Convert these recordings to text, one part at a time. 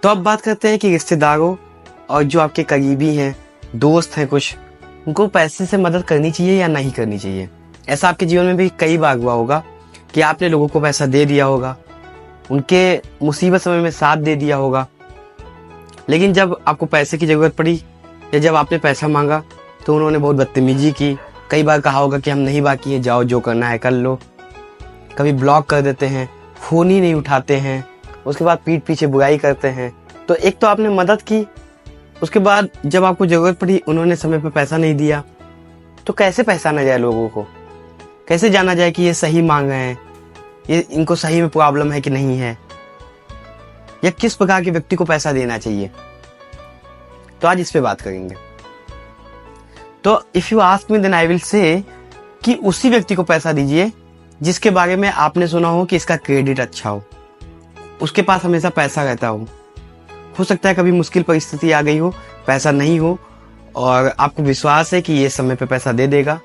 तो अब बात करते हैं कि रिश्तेदारों और जो आपके करीबी हैं, दोस्त हैं कुछ, उनको पैसे से मदद करनी चाहिए या नहीं करनी चाहिए। ऐसा आपके जीवन में भी कई बार हुआ होगा कि आपने लोगों को पैसा दे दिया होगा, उनके मुसीबत समय में साथ दे दिया होगा, लेकिन जब आपको पैसे की ज़रूरत पड़ी या जब आपने पैसा मांगा तो उन्होंने बहुत बदतमीजी की। कई बार कहा होगा कि हम नहीं बाकी हैं, जाओ जो करना है कर लो। कभी ब्लॉक कर देते हैं, फ़ोन ही नहीं उठाते हैं, उसके बाद पीठ पीछे बुराई करते हैं। तो एक तो आपने मदद की, उसके बाद जब आपको ज़रूरत पड़ी उन्होंने समय पर पैसा नहीं दिया। तो कैसे पहचाना जाए लोगों को, कैसे जाना जाए कि ये सही मांग रहे हैं, ये इनको सही में प्रॉब्लम है कि नहीं है, या किस प्रकार के व्यक्ति को पैसा देना चाहिए। तो आज इस पे बात करेंगे। तो if you ask me then I will say कि उसी व्यक्ति को पैसा दीजिए जिसके बारे में आपने सुना हो कि इसका क्रेडिट अच्छा हो, उसके पास हमेशा पैसा रहता हो सकता है कभी मुश्किल परिस्थिति आ गई हो, पैसा नहीं हो और आपको विश्वास है कि ये समय पे पैसा दे देगा।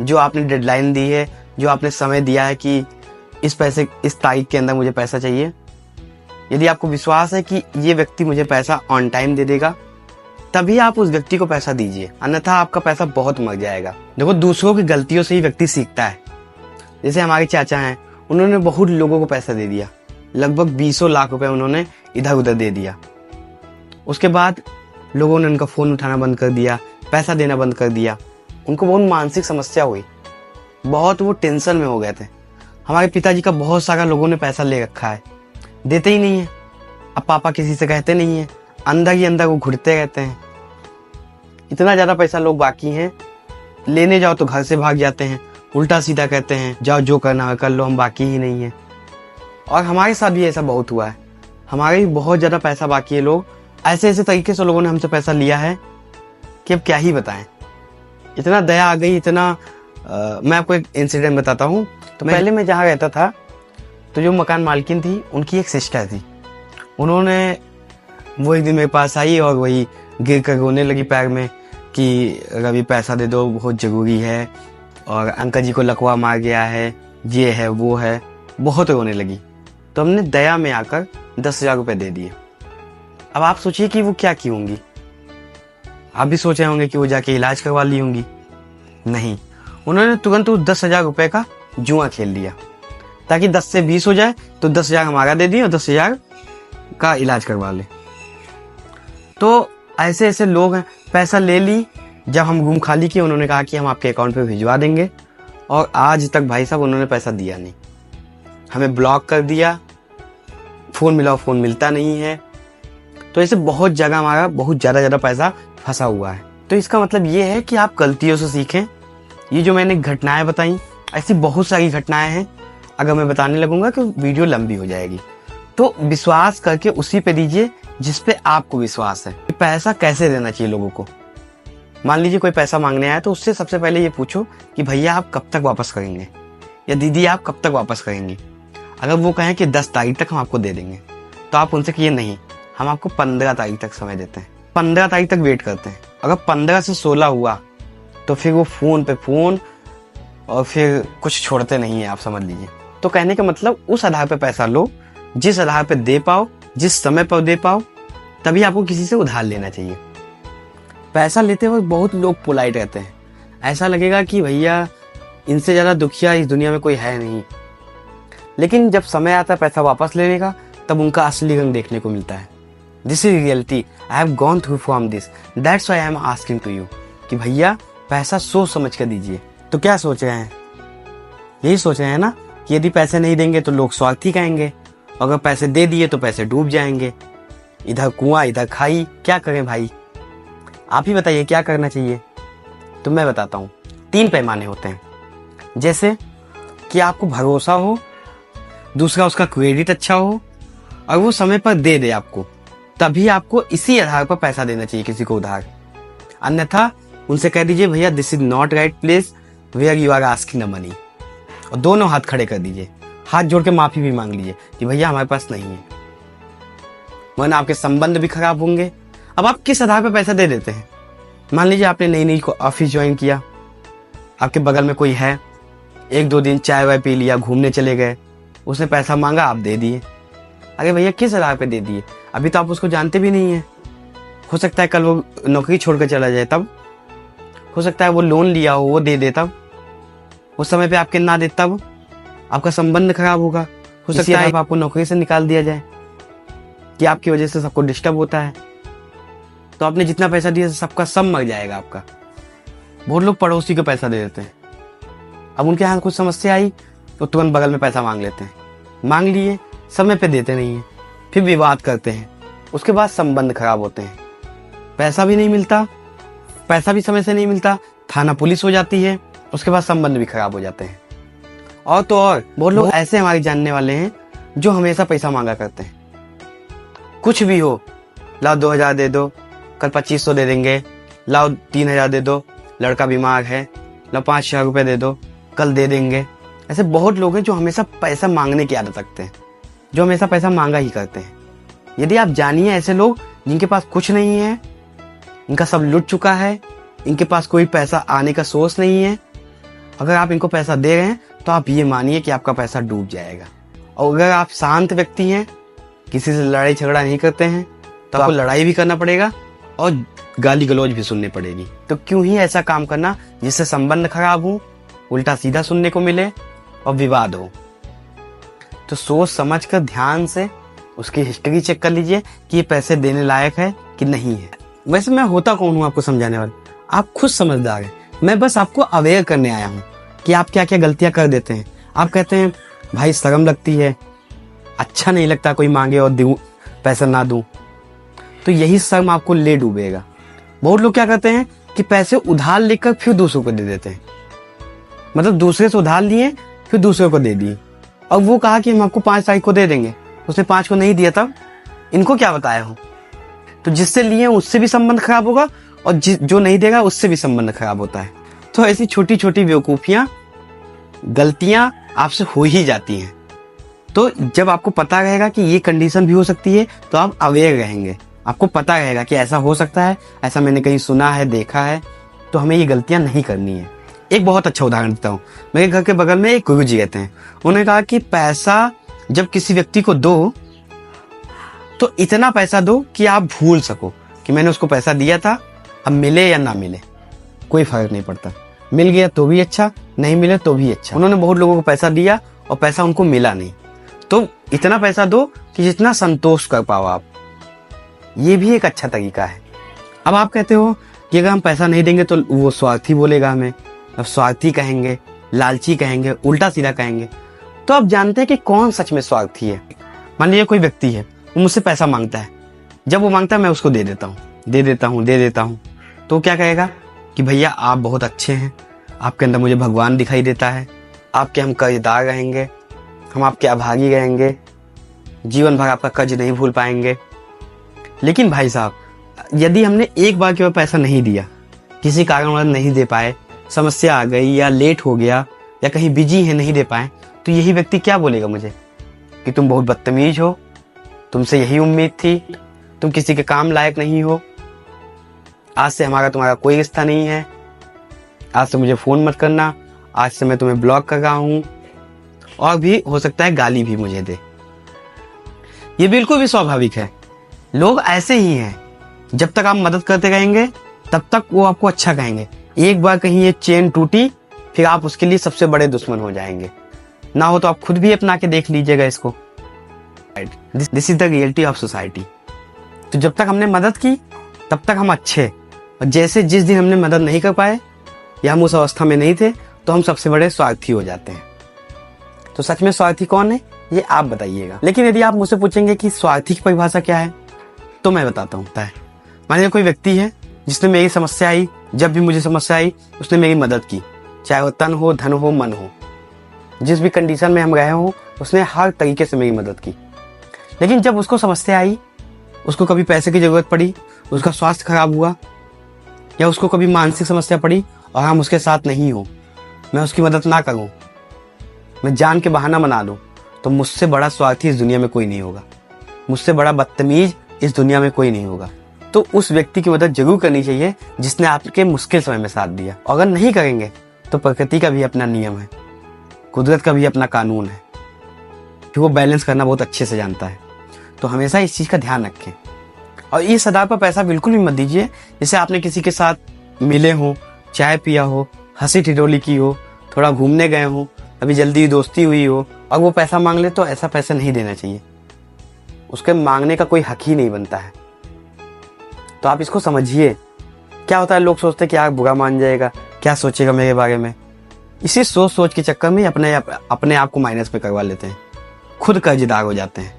जो आपने डेडलाइन दी है, जो आपने समय दिया है कि इस तारीख के अंदर मुझे पैसा चाहिए, यदि आपको विश्वास है कि ये व्यक्ति मुझे पैसा ऑन टाइम दे देगा, तभी आप उस व्यक्ति को पैसा दीजिए, अन्यथा आपका पैसा बहुत मर जाएगा। देखो, दूसरों की गलतियों से ही व्यक्ति सीखता है। जैसे हमारे चाचा हैं, उन्होंने बहुत लोगों को पैसा दे दिया, लगभग 20 लाख रुपए उन्होंने इधर उधर दे दिया। उसके बाद लोगों ने उनका फ़ोन उठाना बंद कर दिया, पैसा देना बंद कर दिया। उनको बहुत मानसिक समस्या हुई, बहुत वो टेंशन में हो गए थे। हमारे पिताजी का बहुत सारा लोगों ने पैसा ले रखा है, देते ही नहीं है। अब पापा किसी से कहते नहीं है, अंदर ही अंदर वो घुटते रहते हैं। इतना ज़्यादा पैसा लोग बाकी हैं, लेने जाओ तो घर से भाग जाते हैं, उल्टा सीधा कहते हैं जाओ जो करना है कर लो, हम बाकी ही नहीं है। और हमारे साथ भी ऐसा बहुत हुआ है, हमारे भी बहुत ज़्यादा पैसा बाकी है। लोग ऐसे ऐसे तरीके से लोगों ने हमसे पैसा लिया है कि अब क्या ही बताएं। इतना दया आ गई, इतना मैं आपको एक इंसिडेंट बताता हूँ। तो पहले मैं जहाँ रहता था, तो जो मकान मालकिन थी उनकी एक सिस्टर थी। उन्होंने वो एक दिन मेरे पास आई और वही गिर कर रोने लगी पैर में कि रवि पैसा दे दो, बहुत ज़रूरी है, और अंकल जी को लकवा मार गया है, ये है वो है, बहुत रोने लगी। तो हमने दया में आकर 10,000 रुपये दे दिए। अब आप सोचिए कि वो क्या की होंगी। आप भी सोच रहे होंगे कि वो जाके इलाज करवा ली होंगी। नहीं, उन्होंने तुरंत उस 10,000 रुपये का जुआ खेल लिया ताकि 10 से 20 हो जाए, तो 10,000 हमारा दे दिए और 10,000 का इलाज करवा ले। तो ऐसे ऐसे लोग हैं, पैसा ले ली, जब हम रूम खाली किए उन्होंने कहा कि हम आपके अकाउंट पे भिजवा देंगे, और आज तक भाई साहब उन्होंने पैसा दिया नहीं। हमें ब्लॉक कर दिया, फ़ोन मिलाओ फ़ोन मिलता नहीं है। तो ऐसे बहुत जगह हमारा बहुत ज़्यादा पैसा फंसा हुआ है। तो इसका मतलब ये है कि आप गलतियों से सीखें। ये जो मैंने घटनाएं बताई, ऐसी बहुत सारी घटनाएं हैं, अगर मैं बताने लगूंगा तो वीडियो लंबी हो जाएगी। तो विश्वास करके उसी पे दीजिए जिस पे आपको विश्वास है। पैसा कैसे देना चाहिए लोगों को। मान लीजिए कोई पैसा मांगने आया, तो उससे सबसे पहले ये पूछो कि भैया आप कब तक वापस करेंगे, या दीदी आप कब तक वापस करेंगे। अगर वो कहें कि 10 तारीख तक हम आपको दे देंगे, तो आप उनसे कहिए नहीं, हम आपको 15 तारीख तक समय देते हैं, 15 तारीख तक वेट करते हैं। अगर 15 से 16 हुआ तो फिर वो फ़ोन पे फ़ोन, और फिर कुछ छोड़ते नहीं है, आप समझ लीजिए। तो कहने का मतलब उस आधार पे पैसा लो जिस आधार पे दे पाओ, जिस समय पर दे पाओ, तभी आपको किसी से उधार लेना चाहिए। पैसा लेते वक्त बहुत लोग पोलाइट रहते हैं, ऐसा लगेगा कि भैया इनसे ज़्यादा दुखिया इस दुनिया में कोई है नहीं। लेकिन जब समय आता है पैसा वापस लेने का, तब उनका असली रंग देखने को मिलता है। This is reality, I have gone through from this, that's why I am asking to you कि भैया पैसा सोच समझ कर दीजिए। तो क्या सोच रहे हैं, यही सोच रहे हैं ना कि यदि पैसे नहीं देंगे तो लोग स्वार्थी कहेंगे, अगर पैसे दे दिए तो पैसे डूब जाएंगे, इधर कुआं इधर खाई। क्या करें भाई, आप ही बताइए क्या करना चाहिए। तो मैं बताता हूँ, 3 पैमाने होते हैं। जैसे कि आपको भरोसा हो, दूसरा उसका क्रेडिट अच्छा हो, और वो समय पर दे दे आपको, तभी आपको इसी आधार पर पैसा देना चाहिए किसी को उधार। अन्यथा उनसे कह दीजिए भैया this is not right place where you are asking the money, और दोनों हाथ खड़े कर दीजिए, हाथ जोड़ के माफी भी मांग लीजिए कि भैया हमारे पास नहीं है, वरना आपके संबंध भी खराब होंगे। अब आप किस आधार पर पैसा दे देते हैं। मान लीजिए आपने नई नई को ऑफिस ज्वाइन किया, आपके बगल में कोई है, 1-2 दिन चाय वाय पी लिया, घूमने चले गए, उसने पैसा मांगा, आप दे दिए। अरे भैया किस आधार पे दे दिए? अभी तो आप उसको जानते भी नहीं है। हो सकता है कल वो नौकरी छोड़कर चला जाए, तब हो सकता है वो लोन लिया हो वो दे दे, तब उस समय पे आपके ना दे, तब आपका संबंध खराब होगा। हो सकता है आपको नौकरी से निकाल दिया जाए कि आपकी वजह से सबको डिस्टर्ब होता है, तो आपने जितना पैसा दिया सबका सब मर जाएगा आपका। बहुत लोग पड़ोसी को पैसा दे देते हैं, अब उनके यहाँ कुछ समस्या आई तो तुरंत बगल में पैसा मांग लेते हैं, मांग लिए, समय पे देते नहीं है, फिर विवाद करते हैं, उसके बाद संबंध खराब होते हैं, पैसा भी नहीं मिलता, पैसा भी समय से नहीं मिलता, थाना पुलिस हो जाती है, उसके बाद संबंध भी खराब हो जाते हैं। और तो और बहुत लोग ऐसे हमारे जानने वाले हैं जो हमेशा पैसा मांगा करते हैं। कुछ भी हो, लाओ 2000 दे दो, कल 2500 दे देंगे, लाओ 3000 दे दो, लड़का बीमार है, लाओ 5000 रुपए दे दो, कल दे देंगे। ऐसे बहुत लोग हैं जो हमेशा पैसा मांगने की आदत रखते हैं, जो हमेशा पैसा मांगा ही करते हैं। यदि आप जानिए ऐसे लोग जिनके पास कुछ नहीं है, इनका सब लुट चुका है, इनके पास कोई पैसा आने का सोर्स नहीं है, अगर आप इनको पैसा दे रहे हैं तो आप ये मानिए कि आपका पैसा डूब जाएगा। और अगर आप शांत व्यक्ति हैं, किसी से लड़ाई झगड़ा नहीं करते हैं, तो आपको लड़ाई भी करना पड़ेगा और गाली गलौज भी सुननी पड़ेगी। तो क्यों ही ऐसा काम करना जिससे संबंध खराब हो, उल्टा सीधा सुनने को मिले और विवाद हो। तो सोच समझ कर ध्यान से उसकी हिस्ट्री चेक कर लीजिए कि ये पैसे देने लायक है कि नहीं है। वैसे मैं होता कौन हूँ आपको समझाने वाला? आप खुद समझदार हैं, मैं बस आपको अवेयर करने आया हूँ कि आप क्या क्या गलतियां कर देते हैं। आप कहते हैं भाई शर्म लगती है, अच्छा नहीं लगता कोई मांगे और दूं पैसा ना दूं, तो यही शर्म आपको ले डूबेगा। बहुत लोग क्या करते हैं कि पैसे उधार लेकर फिर दूसरों को दे देते हैं, मतलब दूसरे से उधार लिए फिर दूसरे को दे दिए, और वो कहा कि हम आपको 5 तारीख को दे देंगे, उसने 5 को नहीं दिया, तब इनको क्या बताया हो? तो जिससे लिए उससे भी संबंध खराब होगा और जो नहीं देगा उससे भी संबंध खराब होता है। तो ऐसी छोटी छोटी बेवकूफियां, गलतियां आपसे हो ही जाती हैं। तो जब आपको पता रहेगा कि ये कंडीशन भी हो सकती है तो आप अवेयर रहेंगे, आपको पता रहेगा कि ऐसा हो सकता है, ऐसा मैंने कहीं सुना है, देखा है, तो हमें ये गलतियां नहीं करनी है। एक बहुत अच्छा उदाहरण देता हूँ। मेरे घर के बगल में एक गुरु जी रहते हैं, उन्होंने कहा कि पैसा जब किसी व्यक्ति को दो तो इतना पैसा दो कि आप भूल सको कि मैंने उसको पैसा दिया था, अब मिले या ना मिले कोई फर्क नहीं पड़ता, मिल गया तो भी अच्छा, नहीं मिले तो भी अच्छा। उन्होंने बहुत लोगों को पैसा दिया और पैसा उनको मिला नहीं, तो इतना पैसा दो कि जितना संतोष कर पाओ आप, ये भी एक अच्छा तरीका है। अब आप कहते हो कि अगर हम पैसा नहीं देंगे तो वो स्वार्थी बोलेगा हमें, अब स्वार्थी कहेंगे, लालची कहेंगे, उल्टा सीधा कहेंगे। तो आप जानते हैं कि कौन सच में स्वार्थी है? मान लीजिए कोई व्यक्ति है, वो मुझसे पैसा मांगता है, जब वो मांगता है मैं उसको दे देता हूँ, तो क्या कहेगा कि भैया आप बहुत अच्छे हैं, आपके अंदर मुझे भगवान दिखाई देता है, आपके हम कर्जदार रहेंगे, हम आपके आभारी रहेंगे, जीवन भर आपका कर्ज नहीं भूल पाएंगे। लेकिन भाई साहब, यदि हमने एक बार केवल पैसा नहीं दिया, किसी कारणवश नहीं दे पाए, समस्या आ गई या लेट हो गया या कहीं बिजी है नहीं दे पाए, तो यही व्यक्ति क्या बोलेगा मुझे कि तुम बहुत बदतमीज हो, तुमसे यही उम्मीद थी, तुम किसी के काम लायक नहीं हो, आज से हमारा तुम्हारा कोई रिश्ता नहीं है, आज से मुझे फोन मत करना, आज से मैं तुम्हें ब्लॉक कर रहा हूं, और भी हो सकता है गाली भी मुझे दे। ये बिल्कुल भी स्वाभाविक है, लोग ऐसे ही हैं। जब तक आप मदद करते रहेंगे तब तक वो आपको अच्छा कहेंगे। एक बार कहीं ये चेन टूटी, फिर आप उसके लिए सबसे बड़े दुश्मन हो जाएंगे। ना हो तो आप खुद भी अपना के देख लीजिएगा इसको। This is the reality of society. तो जब तक हमने मदद की तब तक हम अच्छे, और जैसे जिस दिन हमने मदद नहीं कर पाए या हम उस अवस्था में नहीं थे, तो हम सबसे बड़े स्वार्थी हो जाते हैं। तो सच में स्वार्थी कौन है, ये आप बताइएगा। लेकिन यदि आप मुझसे पूछेंगे कि स्वार्थी की परिभाषा क्या है, तो मैं बताता हूँ। मान लीजिए कोई व्यक्ति है जिसने मेरी समस्या आई, जब भी मुझे समस्या आई उसने मेरी मदद की, चाहे वो तन हो, धन हो, मन हो, जिस भी कंडीशन में हम रहे हो उसने हर तरीके से मेरी मदद की। लेकिन जब उसको समस्या आई, उसको कभी पैसे की जरूरत पड़ी, उसका स्वास्थ्य खराब हुआ, या उसको कभी मानसिक समस्या पड़ी और हम उसके साथ नहीं हो, मैं उसकी मदद ना करूं, मैं जान के बहाना बना दूं, तो मुझसे बड़ा स्वार्थी इस दुनिया में कोई नहीं होगा, मुझसे बड़ा बदतमीज इस दुनिया में कोई नहीं होगा। तो उस व्यक्ति की मदद जरूर करनी चाहिए जिसने आपके मुश्किल समय में साथ दिया। अगर नहीं करेंगे तो प्रकृति का भी अपना नियम है, कुदरत का भी अपना कानून है, कि वो बैलेंस करना बहुत अच्छे से जानता है। तो हमेशा इस चीज़ का ध्यान रखें। और इस आधार पर पैसा बिल्कुल भी मत दीजिए जैसे आपने किसी के साथ मिले हो, चाय पिया हो, हंसी ठिठोली की हो, थोड़ा घूमने गए हो, अभी जल्दी दोस्ती हुई हो और वो पैसा मांग ले, तो ऐसा पैसा नहीं देना चाहिए। उसके मांगने का कोई हक ही नहीं बनता है। तो आप इसको समझिए। क्या होता है, लोग सोचते हैं कि आप बुरा मान जाएगा, क्या सोचेगा मेरे बारे में। इसी सोच सोच के चक्कर में अपने आप को माइनस पे करवा लेते हैं, खुद कर्जदार हो जाते हैं,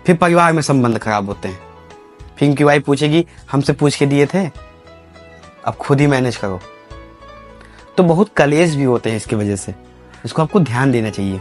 फिर परिवार में संबंध खराब होते हैं। फिर इनकी वाइफ पूछेगी हमसे पूछ के दिए थे, अब खुद ही मैनेज करो। तो बहुत कलेश भी होते हैं इसकी वजह से। इसको आपको ध्यान देना चाहिए।